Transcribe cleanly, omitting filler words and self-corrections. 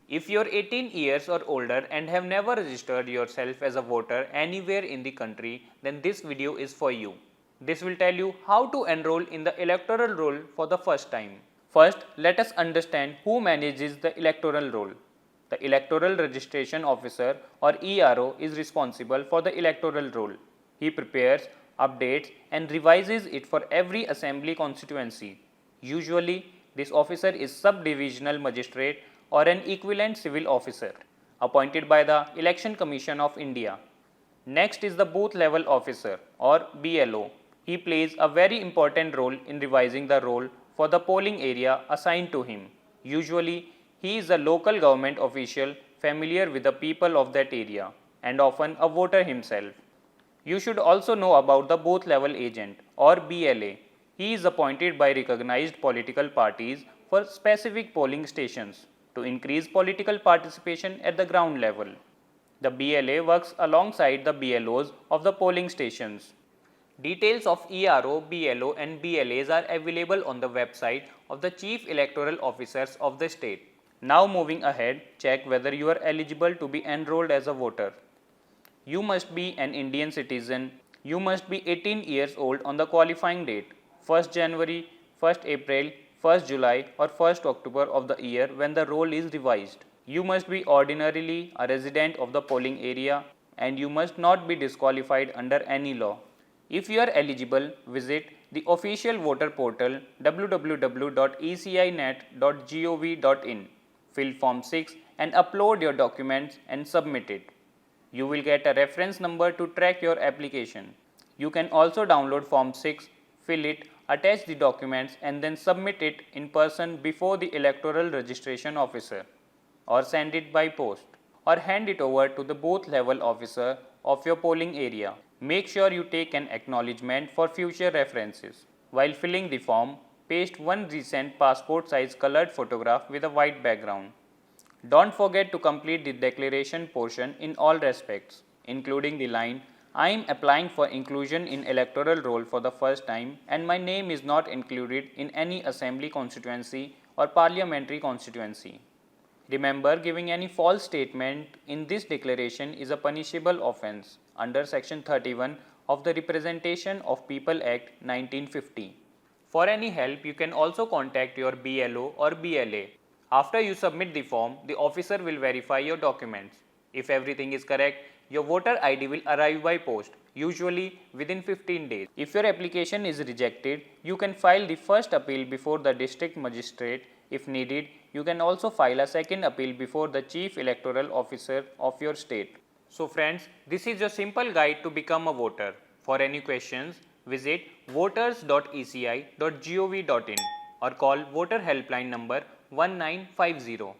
If you're 18 years or older and have never registered yourself as a voter anywhere in the country, then this video is for you. This will tell you how to enroll in the electoral roll for the first time. First, let us understand who manages the electoral roll. The Electoral Registration Officer or ERO is responsible for the electoral roll. He prepares, updates and revises it for every assembly constituency. Usually, this officer is sub-divisional magistrate or an equivalent civil officer appointed by the Election Commission of India. Next is the booth level officer or BLO. He plays a very important role in revising the roll for the polling area assigned to him. Usually, he is a local government official familiar with the people of that area and often a voter himself. You should also know about the booth level agent or BLA. He is appointed by recognized political parties for specific polling stations to increase political participation at the ground level. The BLA works alongside the BLOs of the polling stations. Details of ERO, BLO and BLAs are available on the website of the Chief Electoral Officers of the state. Now moving ahead, check whether you are eligible to be enrolled as a voter. You must be an Indian citizen. You must be 18 years old on the qualifying date, 1st January, 1st April, 1st July or 1st October of the year when the roll is revised. You must be ordinarily a resident of the polling area and you must not be disqualified under any law. If you are eligible, visit the official voter portal www.ecinet.gov.in, fill Form 6 and upload your documents and submit it. You will get a reference number to track your application. You can also download Form 6, fill it, attach the documents and then submit it in person before the Electoral Registration Officer or send it by post or hand it over to the booth level officer of your polling area. Make sure you take an acknowledgement for future references. While filling the form, paste one recent passport size colored photograph with a white background. Don't forget to complete the declaration portion in all respects, including the line, I am applying for inclusion in electoral roll for the first time and my name is not included in any assembly constituency or parliamentary constituency. Remember, giving any false statement in this declaration is a punishable offence under Section 31 of the Representation of People Act 1950. For any help, you can also contact your BLO or BLA. After you submit the form, the officer will verify your documents. If everything is correct, your voter ID will arrive by post, usually within 15 days. If your application is rejected, you can file the first appeal before the district magistrate. If needed, you can also file a second appeal before the Chief Electoral Officer of your state. So friends, this is your simple guide to become a voter. For any questions, visit voters.eci.gov.in or call Voter Helpline number 1950.